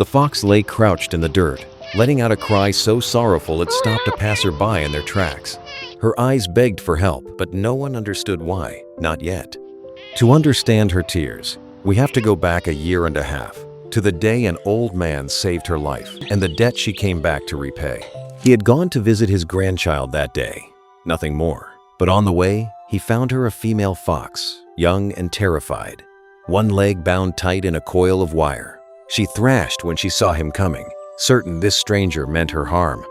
The fox lay crouched in the dirt, letting out a cry so sorrowful it stopped a passerby in their tracks. Her eyes begged for help, but no one understood why, not yet. To understand her tears, we have to go back a year and a half, to the day an old man saved her life and the debt she came back to repay. He had gone to visit his grandchild that day, nothing more. But on the way, he found her a female fox, young and terrified, one leg bound tight in a coil of wire. She thrashed when she saw him coming, certain this stranger meant her harm.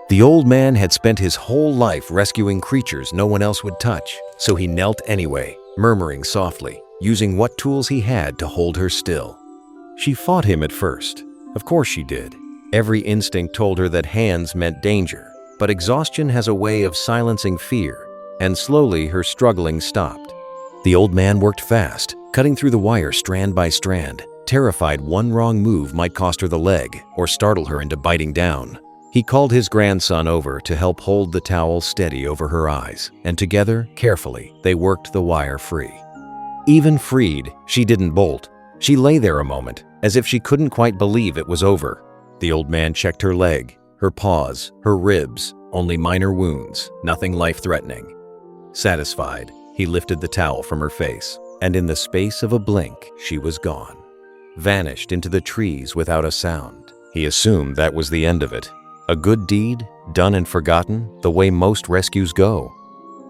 The old man had spent his whole life rescuing creatures no one else would touch, so he knelt anyway, murmuring softly, using what tools he had to hold her still. She fought him at first. Of course she did. Every instinct told her that hands meant danger, but exhaustion has a way of silencing fear, and slowly her struggling stopped. The old man worked fast, cutting through the wire strand by strand, terrified one wrong move might cost her the leg or startle her into biting down. He called his grandson over to help hold the towel steady over her eyes, and together, carefully, they worked the wire free. Even freed, she didn't bolt. She lay there a moment, as if she couldn't quite believe it was over. The old man checked her leg, her paws, her ribs, only minor wounds, nothing life-threatening. Satisfied, he lifted the towel from her face, and in the space of a blink, she was gone. Vanished into the trees without a sound. He assumed that was the end of it. A good deed, done and forgotten, the way most rescues go.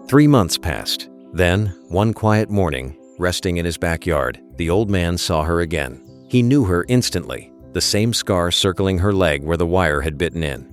3 months passed. Then, one quiet morning, resting in his backyard, the old man saw her again. He knew her instantly, the same scar circling her leg where the wire had bitten in.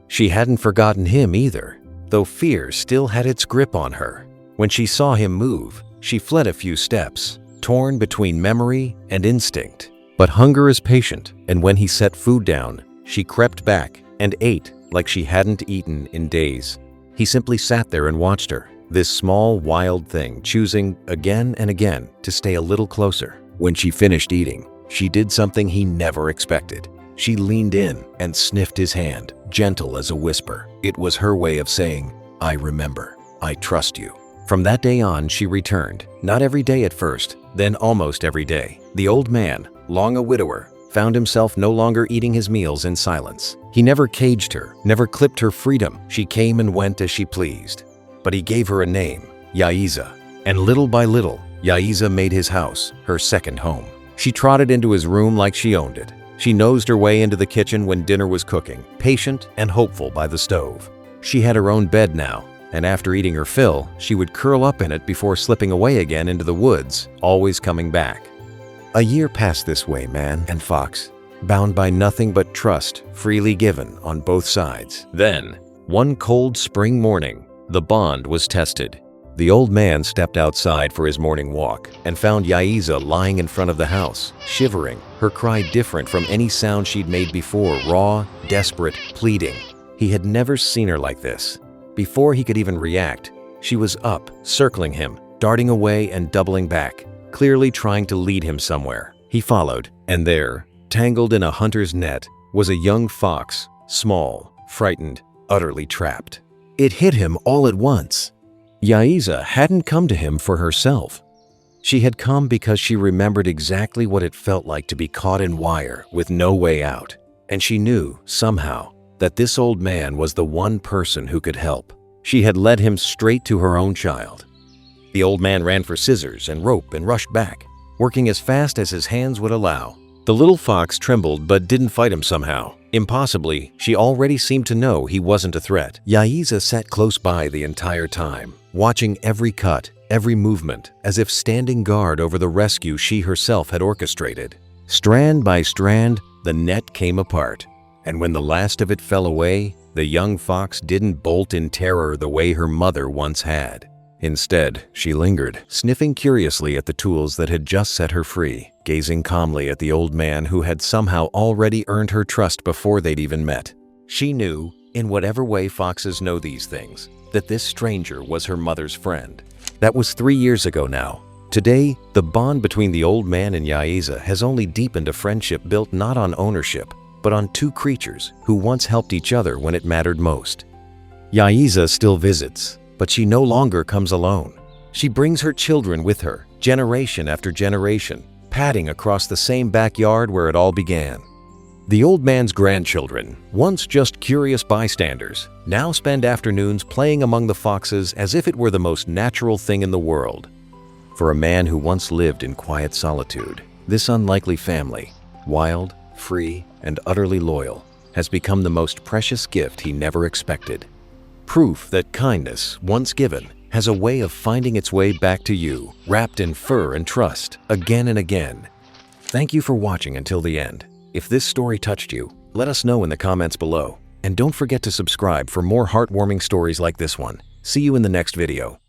She hadn't forgotten him either, though fear still had its grip on her. When she saw him move, she fled a few steps, torn between memory and instinct. But hunger is patient, and when he set food down, she crept back and ate like she hadn't eaten in days. He simply sat there and watched her, this small, wild thing, choosing again and again to stay a little closer. When she finished eating, she did something he never expected. She leaned in and sniffed his hand, gentle as a whisper. It was her way of saying, "I remember. I trust you." From that day on, she returned, not every day at first, then almost every day. The old man, long a widower, found himself no longer eating his meals in silence. He never caged her, never clipped her freedom. She came and went as she pleased. But he gave her a name, Yaiza. And little by little, Yaiza made his house her second home. She trotted into his room like she owned it. She nosed her way into the kitchen when dinner was cooking, patient and hopeful by the stove. She had her own bed now, and after eating her fill, she would curl up in it before slipping away again into the woods, always coming back. A year passed this way, man and fox, bound by nothing but trust, freely given on both sides. Then, one cold spring morning, the bond was tested. The old man stepped outside for his morning walk and found Yaiza lying in front of the house, shivering, her cry different from any sound she'd made before, raw, desperate, pleading. He had never seen her like this. Before he could even react, she was up, circling him, darting away and doubling back, clearly trying to lead him somewhere. He followed, and there, tangled in a hunter's net, was a young fox, small, frightened, utterly trapped. It hit him all at once. Yaiza hadn't come to him for herself. She had come because she remembered exactly what it felt like to be caught in wire with no way out. And she knew, somehow, that this old man was the one person who could help. She had led him straight to her own child. The old man ran for scissors and rope and rushed back, working as fast as his hands would allow. The little fox trembled but didn't fight him somehow. Impossibly, she already seemed to know he wasn't a threat. Yaiza sat close by the entire time, watching every cut, every movement, as if standing guard over the rescue she herself had orchestrated. Strand by strand, the net came apart, and when the last of it fell away, the young fox didn't bolt in terror the way her mother once had. Instead, she lingered, sniffing curiously at the tools that had just set her free, gazing calmly at the old man who had somehow already earned her trust before they'd even met. She knew, in whatever way foxes know these things, that this stranger was her mother's friend. That was 3 years ago now. Today, the bond between the old man and Yaiza has only deepened a friendship built not on ownership, but on two creatures who once helped each other when it mattered most. Yaiza still visits, but she no longer comes alone. She brings her children with her, generation after generation, padding across the same backyard where it all began. The old man's grandchildren, once just curious bystanders, now spend afternoons playing among the foxes as if it were the most natural thing in the world. For a man who once lived in quiet solitude, this unlikely family, wild, free, and utterly loyal, has become the most precious gift he never expected. Proof that kindness, once given, has a way of finding its way back to you, wrapped in fur and trust, again and again. Thank you for watching until the end. If this story touched you, let us know in the comments below. And don't forget to subscribe for more heartwarming stories like this one. See you in the next video.